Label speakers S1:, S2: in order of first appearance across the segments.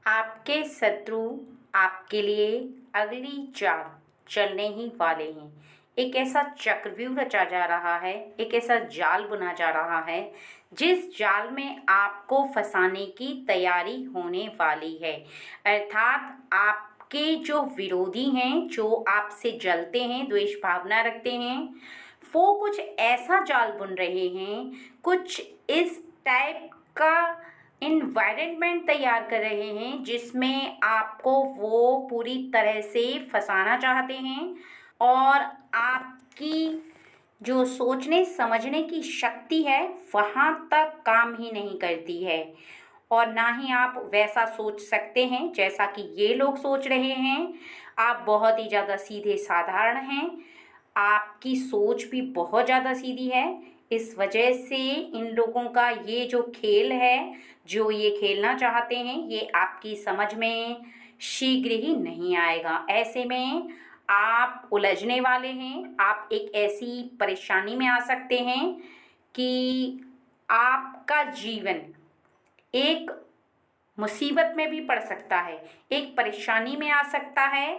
S1: आपके शत्रु आपके लिए अगली चाल चलने ही वाले हैं। एक ऐसा चक्रव्यूह रचा जा रहा है, एक ऐसा जाल बुना जा रहा है जिस जाल में आपको फंसाने की तैयारी होने वाली है। अर्थात आपके जो विरोधी हैं, जो आपसे जलते हैं, द्वेष भावना रखते हैं, वो कुछ ऐसा जाल बुन रहे हैं, कुछ इस टाइप का इन्वायरमेंट तैयार कर रहे हैं जिसमें आपको वो पूरी तरह से फंसाना चाहते हैं और आपकी जो सोचने समझने की शक्ति है वहाँ तक काम ही नहीं करती है और ना ही आप वैसा सोच सकते हैं जैसा कि ये लोग सोच रहे हैं। आप बहुत ही ज़्यादा सीधे साधारण हैं, आपकी सोच भी बहुत ज़्यादा सीधी है। इस वजह से इन लोगों का ये जो खेल है, जो ये खेलना चाहते हैं, ये आपकी समझ में शीघ्र ही नहीं आएगा। ऐसे में आप उलझने वाले हैं, आप एक ऐसी परेशानी में आ सकते हैं कि आपका जीवन एक मुसीबत में भी पड़ सकता है, एक परेशानी में आ सकता है।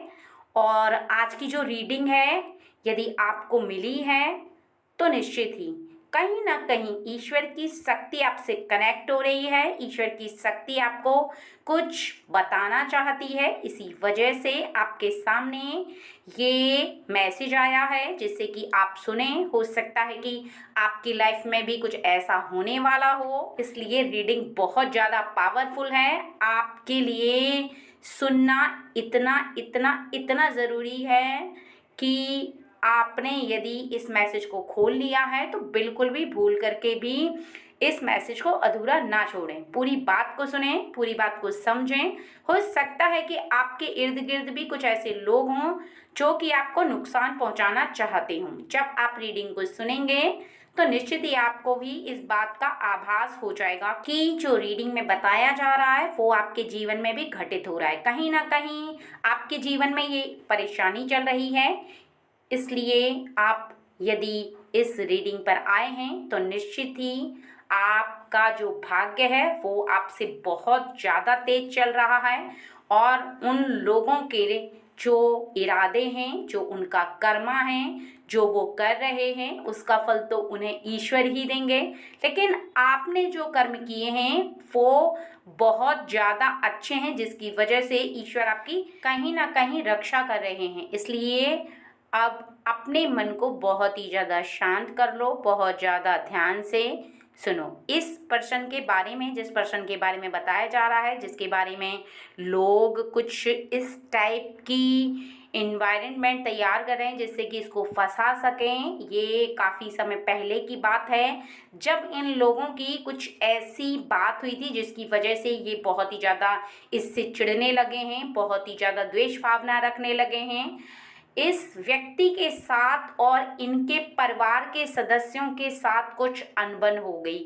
S1: और आज की जो रीडिंग है, यदि आपको मिली है तो निश्चित ही कहीं ना कहीं ईश्वर की शक्ति आपसे कनेक्ट हो रही है, ईश्वर की शक्ति आपको कुछ बताना चाहती है। इसी वजह से आपके सामने ये मैसेज आया है जिससे कि आप सुने। हो सकता है कि आपकी लाइफ में भी कुछ ऐसा होने वाला हो, इसलिए रीडिंग बहुत ज़्यादा पावरफुल है। आपके लिए सुनना इतना इतना इतना ज़रूरी है कि आपने यदि इस मैसेज को खोल लिया है तो बिल्कुल भी भूल करके भी इस मैसेज को अधूरा ना छोड़ें। पूरी बात को सुनें, पूरी बात को समझें। हो सकता है कि आपके इर्द गिर्द भी कुछ ऐसे लोग हों जो कि आपको नुकसान पहुंचाना चाहते हों। जब आप रीडिंग को सुनेंगे तो निश्चित ही आपको भी इस बात का आभास हो जाएगा कि जो रीडिंग में बताया जा रहा है वो आपके जीवन में भी घटित हो रहा है। कहीं ना कहीं आपके जीवन में ये परेशानी चल रही है, इसलिए आप यदि इस रीडिंग पर आए हैं तो निश्चित ही आपका जो भाग्य है वो आपसे बहुत ज़्यादा तेज चल रहा है और उन लोगों के जो इरादे हैं, जो उनका कर्मा है, जो वो कर रहे हैं, उसका फल तो उन्हें ईश्वर ही देंगे। लेकिन आपने जो कर्म किए हैं वो बहुत ज़्यादा अच्छे हैं जिसकी वजह से ईश्वर आपकी कहीं ना कहीं रक्षा कर रहे हैं। इसलिए अब अपने मन को बहुत ही ज़्यादा शांत कर लो, बहुत ज़्यादा ध्यान से सुनो। इस पर्सन के बारे में, जिस पर्सन के बारे में बताया जा रहा है, जिसके बारे में लोग कुछ इस टाइप की इन्वायरमेंट तैयार कर रहे हैं जिससे कि इसको फंसा सकें, ये काफ़ी समय पहले की बात है जब इन लोगों की कुछ ऐसी बात हुई थी जिसकी वजह से ये बहुत ही ज़्यादा इससे चिढ़ने लगे हैं, बहुत ही ज़्यादा द्वेष भावना रखने लगे हैं इस व्यक्ति के साथ और इनके परिवार के सदस्यों के साथ कुछ अनबन हो गई,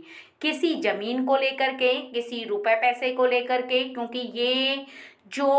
S1: किसी ज़मीन को लेकर के, किसी रुपए पैसे को लेकर के। क्योंकि ये जो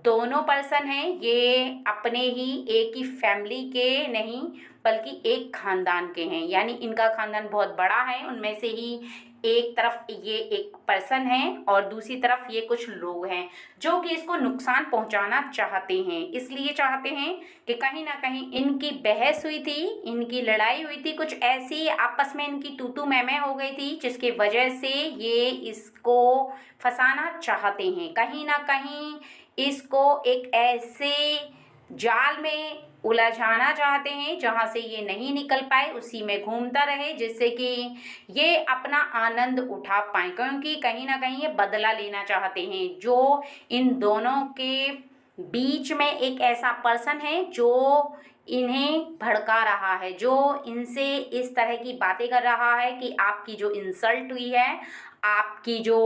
S1: दोनों पर्सन हैं ये अपने ही एक ही फैमिली के नहीं बल्कि एक खानदान के हैं, यानी इनका खानदान बहुत बड़ा है। उनमें से ही एक तरफ ये एक पर्सन है और दूसरी तरफ ये कुछ लोग हैं जो कि इसको नुकसान पहुंचाना चाहते हैं। इसलिए चाहते हैं कि कहीं ना कहीं इनकी बहस हुई थी, इनकी लड़ाई हुई थी, कुछ ऐसी आपस में इनकी तू मैं हो गई थी जिसके वजह से ये इसको फंसाना चाहते हैं। कहीं ना कहीं इसको एक ऐसे जाल में उलझाना चाहते हैं जहां से ये नहीं निकल पाए, उसी में घूमता रहे जिससे कि ये अपना आनंद उठा पाए। क्योंकि कहीं ना कहीं ये बदला लेना चाहते हैं। जो इन दोनों के बीच में एक ऐसा पर्सन है जो इन्हें भड़का रहा है, जो इनसे इस तरह की बातें कर रहा है कि आपकी जो इंसल्ट हुई है, आपकी जो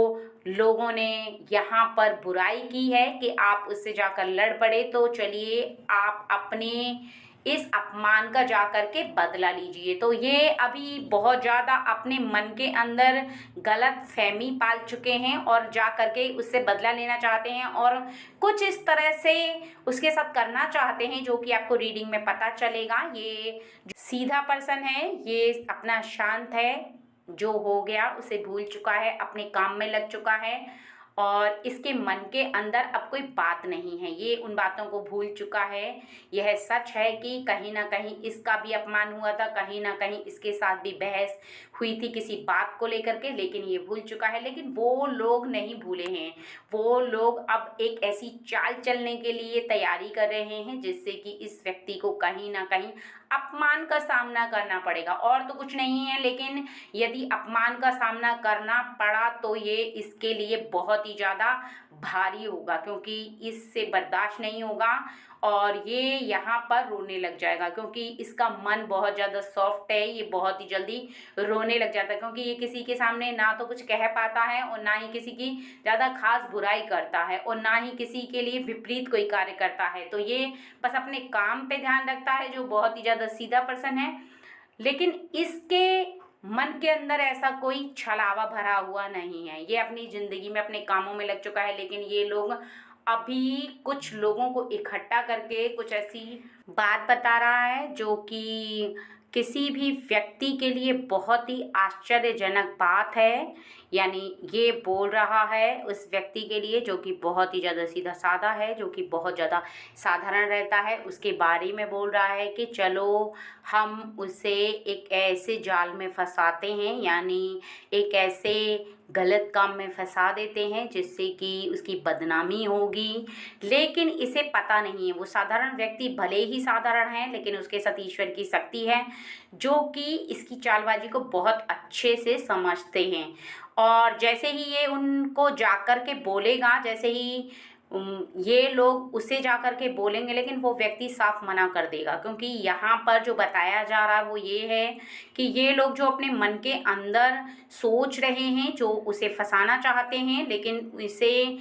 S1: लोगों ने यहाँ पर बुराई की है कि आप उससे जाकर लड़ पड़े, तो चलिए आप अपने इस अपमान का जाकर के बदला लीजिए। तो ये अभी बहुत ज़्यादा अपने मन के अंदर गलत फहमी पाल चुके हैं और जा कर के उससे बदला लेना चाहते हैं और कुछ इस तरह से उसके साथ करना चाहते हैं जो कि आपको रीडिंग में पता चलेगा। ये जो सीधा पर्सन है ये अपना शांत है, जो हो गया उसे भूल चुका है, अपने काम में लग चुका है और इसके मन के अंदर अब कोई बात नहीं है, ये उन बातों को भूल चुका है। यह सच है कि कहीं ना कहीं इसका भी अपमान हुआ था, कहीं ना कहीं इसके साथ भी बहस हुई थी किसी बात को लेकर के, लेकिन ये भूल चुका है। लेकिन वो लोग नहीं भूले हैं, वो लोग अब एक ऐसी चाल चलने के लिए तैयारी कर रहे हैं जिससे कि इस व्यक्ति को कहीं ना कहीं अपमान का सामना करना पड़ेगा। और तो कुछ नहीं है, लेकिन यदि अपमान का सामना करना पड़ा तो ये इसके लिए बहुत ही ज़्यादा भारी होगा, क्योंकि इससे बर्दाश्त नहीं होगा और ये यहाँ पर रोने लग जाएगा, क्योंकि इसका मन बहुत ज़्यादा सॉफ्ट है। ये बहुत ही जल्दी रोने लग जाता है, क्योंकि ये किसी के सामने ना तो कुछ कह पाता है और ना ही किसी की ज़्यादा खास बुराई करता है और ना ही किसी के लिए विपरीत कोई कार्य करता है। तो ये बस अपने काम पे ध्यान रखता है, जो बहुत ही ज़्यादा सीधा पर्सन है। लेकिन इसके मन के अंदर ऐसा कोई छलावा भरा हुआ नहीं है, ये अपनी ज़िंदगी में अपने कामों में लग चुका है। लेकिन ये लोग अभी कुछ लोगों को इकट्ठा करके कुछ ऐसी बात बता रहा है जो कि किसी भी व्यक्ति के लिए बहुत ही आश्चर्यजनक बात है। यानी ये बोल रहा है उस व्यक्ति के लिए जो कि बहुत ही ज़्यादा सीधा साधा है, जो कि बहुत ज़्यादा साधारण रहता है, उसके बारे में बोल रहा है कि चलो हम उसे एक ऐसे जाल में फंसाते हैं, यानी एक ऐसे गलत काम में फंसा देते हैं जिससे कि उसकी बदनामी होगी। लेकिन इसे पता नहीं है, वो साधारण व्यक्ति भले ही साधारण है लेकिन उसके साथ ईश्वर की शक्ति है जो कि इसकी चालबाजी को बहुत अच्छे से समझते हैं। और जैसे ही ये उनको जाकर के बोलेगा, जैसे ही ये लोग उसे जाकर के बोलेंगे, लेकिन वो व्यक्ति साफ मना कर देगा, क्योंकि यहाँ पर जो बताया जा रहा है वो ये है कि ये लोग जो अपने मन के अंदर सोच रहे हैं, जो उसे फंसाना चाहते हैं, लेकिन इसे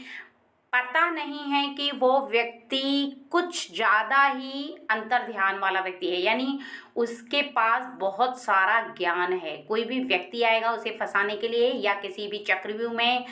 S1: पता नहीं है कि वो व्यक्ति कुछ ज़्यादा ही अंतर ध्यान वाला व्यक्ति है, यानी उसके पास बहुत सारा ज्ञान है। कोई भी व्यक्ति आएगा उसे फंसाने के लिए या किसी भी चक्रव्यूह में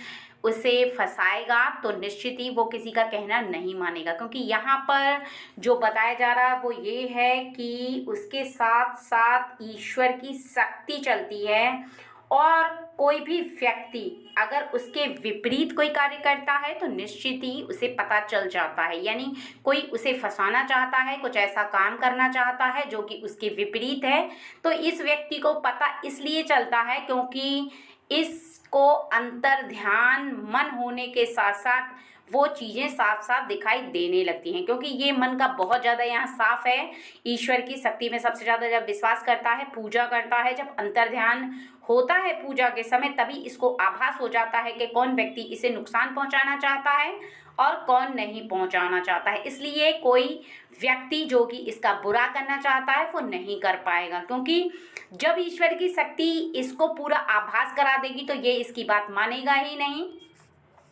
S1: उसे फंसाएगा तो निश्चित ही वो किसी का कहना नहीं मानेगा, क्योंकि यहाँ पर जो बताया जा रहा है वो ये है कि उसके साथ साथ ईश्वर की शक्ति चलती है और कोई भी व्यक्ति अगर उसके विपरीत कोई कार्य करता है तो निश्चित ही उसे पता चल जाता है। यानी कोई उसे फंसाना चाहता है, कुछ ऐसा काम करना चाहता है जो कि उसके विपरीत है, तो इस व्यक्ति को पता इसलिए चलता है क्योंकि इसको अंतर ध्यान मन होने के साथ साथ वो चीज़ें साफ साफ दिखाई देने लगती हैं, क्योंकि ये मन का बहुत ज़्यादा यहाँ साफ है। ईश्वर की शक्ति में सबसे ज़्यादा जब विश्वास करता है, पूजा करता है, जब अंतर ध्यान होता है पूजा के समय, तभी इसको आभास हो जाता है कि कौन व्यक्ति इसे नुकसान पहुंचाना चाहता है और कौन नहीं पहुंचाना चाहता है। इसलिए कोई व्यक्ति जो कि इसका बुरा करना चाहता है वो नहीं कर पाएगा, क्योंकि जब ईश्वर की शक्ति इसको पूरा आभास करा देगी तो ये इसकी बात मानेगा ही नहीं,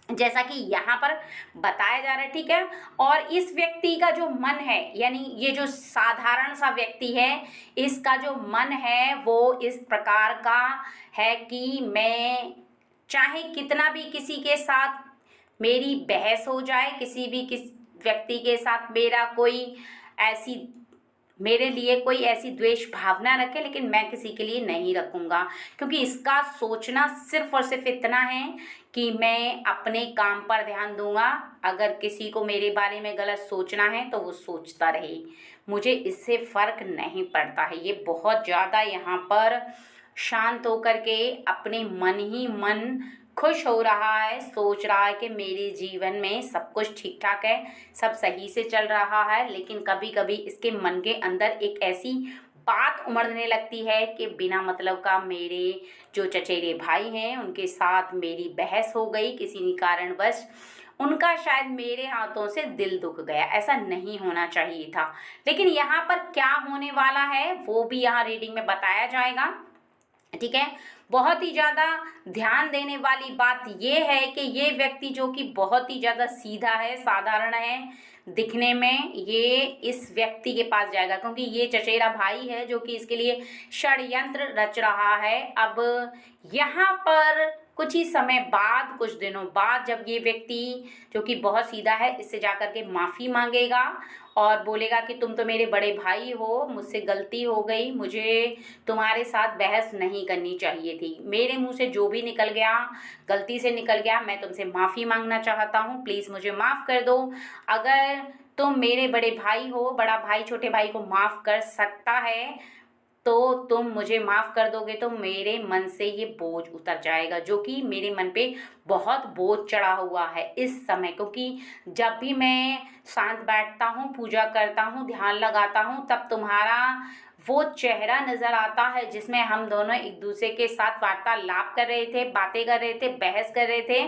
S1: जैसा कि यहाँ पर बताया जा रहा है। ठीक है, और इस व्यक्ति का जो मन है, यानी ये जो साधारण सा व्यक्ति है, इसका जो मन है वो इस प्रकार का है कि मैं चाहे कितना भी किसी के साथ मेरी बहस हो जाए, किस व्यक्ति के साथ मेरे लिए कोई ऐसी द्वेष भावना रखे, लेकिन मैं किसी के लिए नहीं रखूँगा, क्योंकि इसका सोचना सिर्फ और सिर्फ इतना है कि मैं अपने काम पर ध्यान दूंगा। अगर किसी को मेरे बारे में गलत सोचना है तो वो सोचता रहे, मुझे इससे फ़र्क नहीं पड़ता है। ये बहुत ज़्यादा यहाँ पर शांत होकर के अपने मन ही मन खुश हो रहा है, सोच रहा है कि मेरे जीवन में सब कुछ ठीक ठाक है, सब सही से चल रहा है। लेकिन कभी कभी इसके मन के अंदर एक ऐसी बात उमड़ने लगती है कि बिना मतलब का मेरे जो चचेरे भाई हैं उनके साथ मेरी बहस हो गई किसी कारणवश, उनका शायद मेरे हाथों से दिल दुख गया। ऐसा नहीं होना चाहिए था, लेकिन यहाँ पर क्या होने वाला है वो भी यहाँ रीडिंग में बताया जाएगा। ठीक है, बहुत ही ज़्यादा ध्यान देने वाली बात ये है कि ये व्यक्ति जो कि बहुत ही ज़्यादा सीधा है, साधारण है दिखने में, ये इस व्यक्ति के पास जाएगा, क्योंकि ये चचेरा भाई है जो कि इसके लिए षड्यंत्र रच रहा है। अब यहाँ पर कुछ ही समय बाद, कुछ दिनों बाद जब ये व्यक्ति जो कि बहुत सीधा है, इससे जाकर के माफ़ी मांगेगा और बोलेगा कि तुम तो मेरे बड़े भाई हो, मुझसे गलती हो गई, मुझे तुम्हारे साथ बहस नहीं करनी चाहिए थी, मेरे मुंह से जो भी निकल गया गलती से निकल गया, मैं तुमसे माफ़ी मांगना चाहता हूँ, प्लीज़ मुझे माफ़ कर दो। अगर तुम मेरे बड़े भाई हो, बड़ा भाई छोटे भाई को माफ़ कर सकता है तो तुम मुझे माफ़ कर दोगे तो मेरे मन से ये बोझ उतर जाएगा, जो कि मेरे मन पे बहुत बोझ चढ़ा हुआ है इस समय। क्योंकि जब भी मैं शांत बैठता हूँ, पूजा करता हूँ, ध्यान लगाता हूँ, तब तुम्हारा वो चेहरा नज़र आता है जिसमें हम दोनों एक दूसरे के साथ वार्तालाप कर रहे थे, बातें कर रहे थे, बहस कर रहे थे।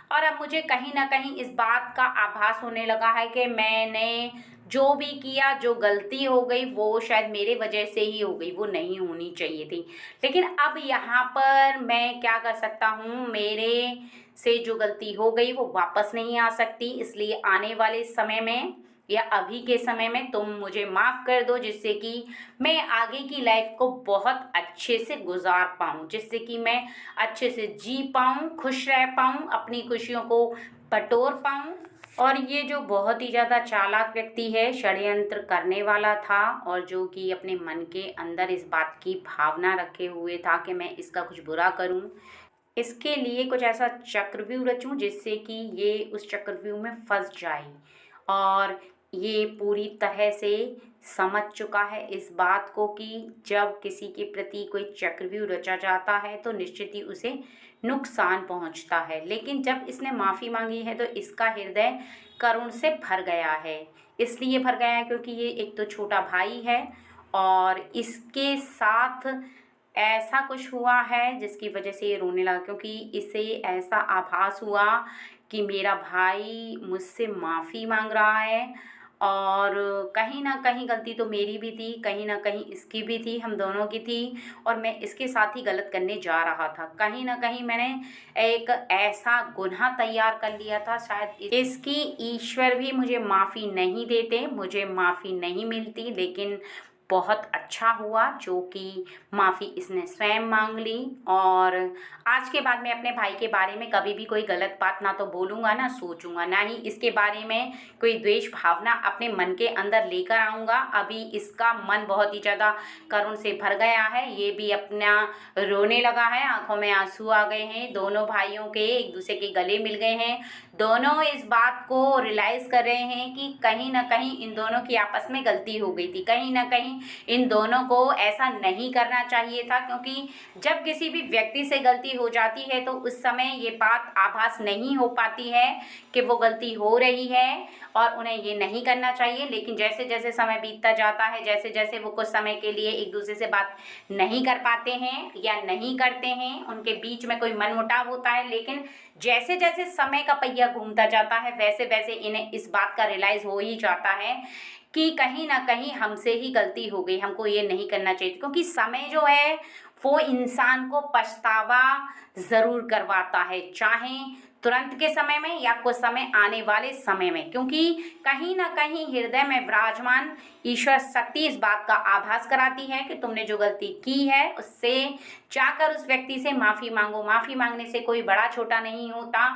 S1: और अब मुझे कहीं ना कहीं इस बात का आभास होने लगा है कि मैंने जो भी किया, जो गलती हो गई वो शायद मेरे वजह से ही हो गई, वो नहीं होनी चाहिए थी। लेकिन अब यहाँ पर मैं क्या कर सकता हूँ, मेरे से जो गलती हो गई वो वापस नहीं आ सकती, इसलिए आने वाले समय में या अभी के समय में तुम मुझे माफ़ कर दो, जिससे कि मैं आगे की लाइफ को बहुत अच्छे से गुजार पाऊँ, जिससे कि मैं अच्छे से जी पाऊँ, खुश रह पाऊँ, अपनी खुशियों को बटोर पाऊँ। और ये जो बहुत ही ज़्यादा चालाक व्यक्ति है, षड्यंत्र करने वाला था और जो कि अपने मन के अंदर इस बात की भावना रखे हुए था कि मैं इसका कुछ बुरा करूं, इसके लिए कुछ ऐसा चक्रव्यूह रचूं जिससे कि ये उस चक्रव्यूह में फंस जाए। और ये पूरी तरह से समझ चुका है इस बात को कि जब किसी के प्रति कोई चक्रव्यूह रचा जाता है तो निश्चित ही उसे नुकसान पहुंचता है। लेकिन जब इसने माफ़ी मांगी है तो इसका हृदय करुण से भर गया है। इसलिए भर गया है क्योंकि ये एक तो छोटा भाई है और इसके साथ ऐसा कुछ हुआ है जिसकी वजह से ये रोने लगा, क्योंकि इसे ऐसा आभास हुआ कि मेरा भाई मुझसे माफ़ी मांग रहा है और कहीं ना कहीं गलती तो मेरी भी थी, कहीं ना कहीं इसकी भी थी, हम दोनों की थी। और मैं इसके साथ ही गलत करने जा रहा था, कहीं ना कहीं मैंने एक ऐसा गुनाह तैयार कर लिया था, शायद इसकी ईश्वर भी मुझे माफ़ी नहीं देते, मुझे माफ़ी नहीं मिलती। लेकिन बहुत अच्छा हुआ जो कि माफ़ी इसने स्वयं मांग ली। और आज के बाद मैं अपने भाई के बारे में कभी भी कोई गलत बात ना तो बोलूँगा, ना सोचूंगा, ना ही इसके बारे में कोई द्वेष भावना अपने मन के अंदर लेकर आऊँगा। अभी इसका मन बहुत ही ज़्यादा करुण से भर गया है, ये भी अपना रोने लगा है, आंखों में आंसू आ गए हैं, दोनों भाइयों के एक दूसरे के गले मिल गए हैं। दोनों इस बात को रियलाइज़ कर रहे हैं कि कहीं ना कहीं इन दोनों की आपस में गलती हो गई थी, कहीं ना कहीं इन दोनों को ऐसा नहीं करना चाहिए था। क्योंकि जब किसी भी व्यक्ति से गलती हो जाती है तो उस समय ये बात आभास नहीं हो पाती है कि वो गलती हो रही है और उन्हें ये नहीं करना चाहिए। लेकिन जैसे जैसे समय बीतता जाता है, जैसे जैसे वो कुछ समय के लिए एक दूसरे से बात नहीं कर पाते हैं या नहीं करते हैं, उनके बीच में कोई मनमुटाव होता है, लेकिन जैसे जैसे समय का पहिया घूमता जाता है वैसे वैसे इन्हें इस बात का रियलाइज़ हो ही जाता है कि कहीं ना कहीं हमसे ही गलती हो गई, हमको ये नहीं करना चाहिए। क्योंकि समय जो है वो इंसान को पछतावा ज़रूर करवाता है, चाहे तुरंत के समय में या कुछ समय आने वाले समय में। क्योंकि कहीं ना कहीं हृदय में विराजमान ईश्वर शक्ति इस बात का आभास कराती है कि तुमने जो गलती की है उससे जाकर उस व्यक्ति से माफ़ी मांगो। माफ़ी मांगने से कोई बड़ा छोटा नहीं होता,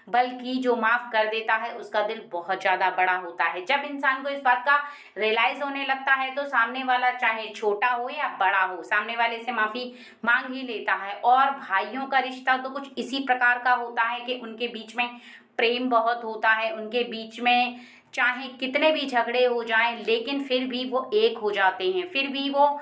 S1: बल्कि जो माफ़ कर देता है उसका दिल बहुत ज़्यादा बड़ा होता है। जब इंसान को इस बात का रियलाइज़ होने लगता है तो सामने वाला चाहे छोटा हो या बड़ा हो, सामने वाले से माफ़ी मांग ही लेता है। और भाइयों का रिश्ता तो कुछ इसी प्रकार का होता है कि उनके बीच में प्रेम बहुत होता है, उनके बीच में चाहे कितने भी झगड़े हो जाएं लेकिन फिर भी वो एक हो जाते हैं, फिर भी वो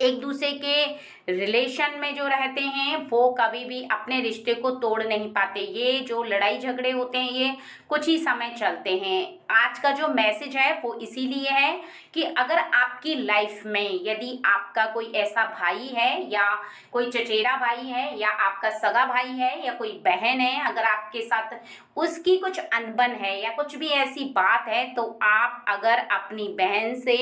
S1: एक दूसरे के रिलेशन में जो रहते हैं वो कभी भी अपने रिश्ते को तोड़ नहीं पाते। ये जो लड़ाई झगड़े होते हैं ये कुछ ही समय चलते हैं। आज का जो मैसेज है वो इसीलिए है कि अगर आपकी लाइफ में यदि आपका कोई ऐसा भाई है या कोई चचेरा भाई है या आपका सगा भाई है या कोई बहन है, अगर आपके साथ उसकी कुछ अनबन है या कुछ भी ऐसी बात है, तो आप अगर अपनी बहन से,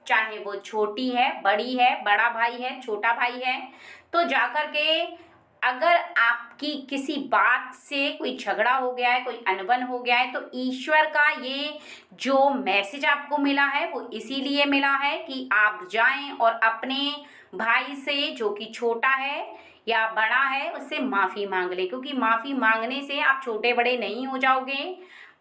S1: चाहे वो छोटी है, बड़ी है, बड़ा भाई है, छोटा भाई है, तो जाकर के अगर आपकी किसी बात से कोई झगड़ा हो गया है, कोई अनबन हो गया है, तो ईश्वर का ये जो मैसेज आपको मिला है वो इसीलिए मिला है कि आप जाएं और अपने भाई से जो कि छोटा है या बड़ा है उससे माफ़ी मांग ले, क्योंकि माफ़ी मांगने से आप छोटे बड़े नहीं हो जाओगे,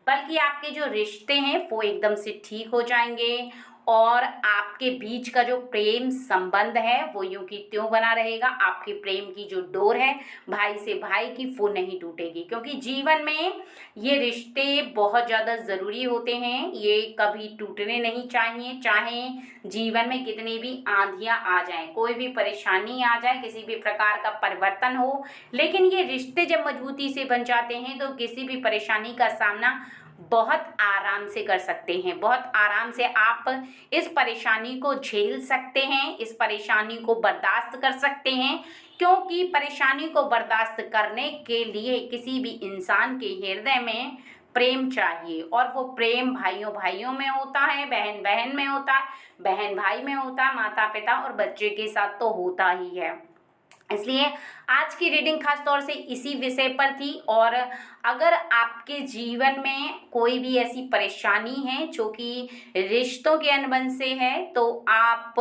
S1: बल्कि आपके जो रिश्ते हैं वो एकदम से ठीक हो जाएंगे और आपके बीच का जो प्रेम संबंध है वो यूं की त्यों बना रहेगा। आपके प्रेम की जो डोर है भाई से भाई की वो नहीं टूटेगी, क्योंकि जीवन में ये रिश्ते बहुत ज़्यादा ज़रूरी होते हैं, ये कभी टूटने नहीं चाहिए। चाहे जीवन में कितनी भी आंधियां आ जाएं, कोई भी परेशानी आ जाए, किसी भी प्रकार का परिवर्तन हो, लेकिन ये रिश्ते जब मजबूती से बन जाते हैं तो किसी भी परेशानी का सामना बहुत आराम से कर सकते हैं। बहुत आराम से आप इस परेशानी को झेल सकते हैं, इस परेशानी को बर्दाश्त कर सकते हैं, क्योंकि परेशानी को बर्दाश्त करने के लिए किसी भी इंसान के हृदय में प्रेम चाहिए, और वो प्रेम भाइयों भाइयों में होता है, बहन बहन में होता है, बहन भाई में होता है, माता पिता और बच्चे के साथ तो होता ही है। इसलिए आज की रीडिंग खास तौर से इसी विषय पर थी। और अगर आपके जीवन में कोई भी ऐसी परेशानी है जो कि रिश्तों के अनबन से है, तो आप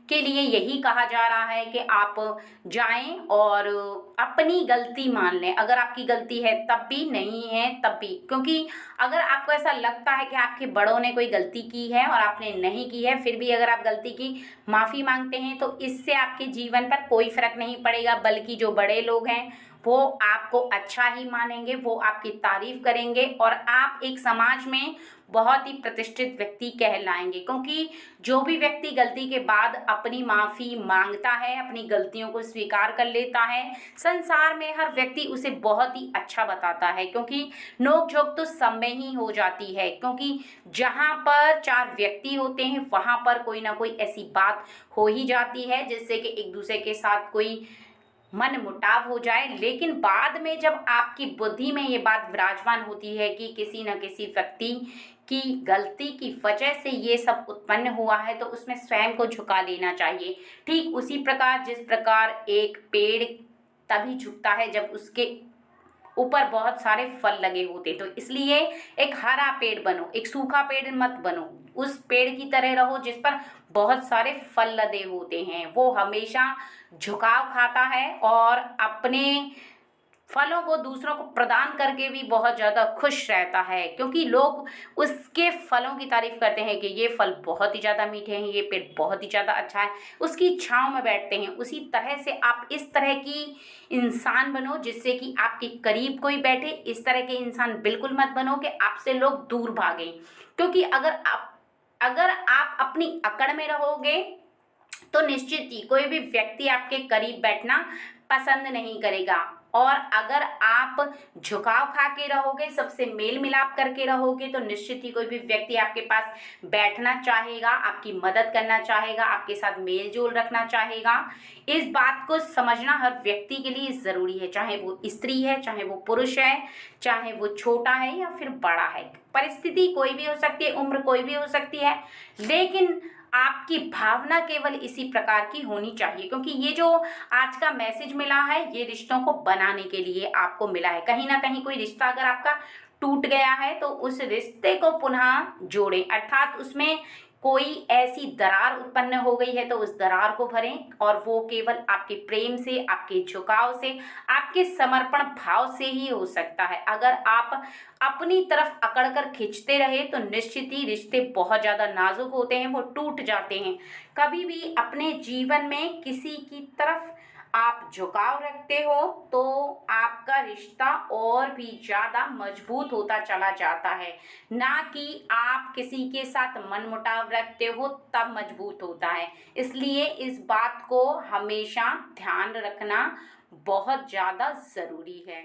S1: के लिए यही कहा जा रहा है कि आप जाएं और अपनी गलती मान लें। अगर आपकी गलती है तब भी, नहीं है तब भी, क्योंकि अगर आपको ऐसा लगता है कि आपके बड़ों ने कोई गलती की है और आपने नहीं की है, फिर भी अगर आप गलती की माफ़ी मांगते हैं, तो इससे आपके जीवन पर कोई फर्क नहीं पड़ेगा, बल्कि जो बड़े लोग हैं वो आपको अच्छा ही मानेंगे, वो आपकी तारीफ करेंगे और आप एक समाज में बहुत ही प्रतिष्ठित व्यक्ति कहलाएंगे। क्योंकि जो भी व्यक्ति गलती के बाद अपनी माफ़ी मांगता है, अपनी गलतियों को स्वीकार कर लेता है, संसार में हर व्यक्ति उसे बहुत ही अच्छा बताता है, क्योंकि नोक-झोंक तो सब में ही हो जाती है। क्योंकि जहाँ पर चार व्यक्ति होते हैं वहाँ पर कोई ना कोई ऐसी बात हो ही जाती है जिससे कि एक दूसरे के साथ कोई मन मुटाव हो जाए, लेकिन बाद में जब आपकी बुद्धि में ये बात विराजमान होती है कि किसी न किसी व्यक्ति की गलती की वजह से ये सब उत्पन्न हुआ है, तो उसमें स्वयं को झुका लेना चाहिए। ठीक उसी प्रकार जिस प्रकार एक पेड़ तभी झुकता है जब उसके ऊपर बहुत सारे फल लगे होते, तो इसलिए एक हरा पेड़ बनो, एक सूखा पेड़ मत बनो, उस पेड़ की तरह रहो जिस पर बहुत सारे फल लदे होते हैं। वो हमेशा झुकाव खाता है और अपने फलों को दूसरों को प्रदान करके भी बहुत ज़्यादा खुश रहता है, क्योंकि लोग उसके फलों की तारीफ करते हैं कि ये फल बहुत ही ज़्यादा मीठे हैं, ये पेड़ बहुत ही ज़्यादा अच्छा है, उसकी छांव में बैठते हैं। उसी तरह से आप इस तरह की इंसान बनो जिससे कि आपके करीब कोई बैठे। इस तरह के इंसान बिल्कुल मत बनो कि आपसे लोग दूर भागें, क्योंकि अगर आप अपनी अकड़ में रहोगे तो निश्चित ही कोई भी व्यक्ति आपके करीब बैठना पसंद नहीं करेगा। और अगर आप झुकाव खा के रहोगे, सबसे मेल मिलाप करके रहोगे, तो निश्चित ही कोई भी व्यक्ति आपके पास बैठना चाहेगा, आपकी मदद करना चाहेगा, आपके साथ मेल जोल रखना चाहेगा। इस बात को समझना हर व्यक्ति के लिए ज़रूरी है, चाहे वो स्त्री है, चाहे वो पुरुष है, चाहे वो छोटा है या फिर बड़ा है। परिस्थिति कोई भी हो सकती है, उम्र कोई भी हो सकती है, लेकिन आपकी भावना केवल इसी प्रकार की होनी चाहिए। क्योंकि ये जो आज का मैसेज मिला है ये रिश्तों को बनाने के लिए आपको मिला है। कहीं ना कहीं कोई रिश्ता अगर आपका टूट गया है तो उस रिश्ते को पुनः जोड़ें, अर्थात उसमें कोई ऐसी दरार उत्पन्न हो गई है तो उस दरार को भरें, और वो केवल आपके प्रेम से, आपके झुकाव से, आपके समर्पण भाव से ही हो सकता है। अगर आप अपनी तरफ अकड़ कर खींचते रहे तो निश्चित ही रिश्ते बहुत ज़्यादा नाजुक होते हैं, वो टूट जाते हैं। कभी भी अपने जीवन में किसी की तरफ आप झुकाव रखते हो तो आपका रिश्ता और भी ज़्यादा मजबूत होता चला जाता है, ना कि आप किसी के साथ मनमुटाव रखते हो तब मजबूत होता है। इसलिए इस बात को हमेशा ध्यान रखना बहुत ज़्यादा ज़रूरी है।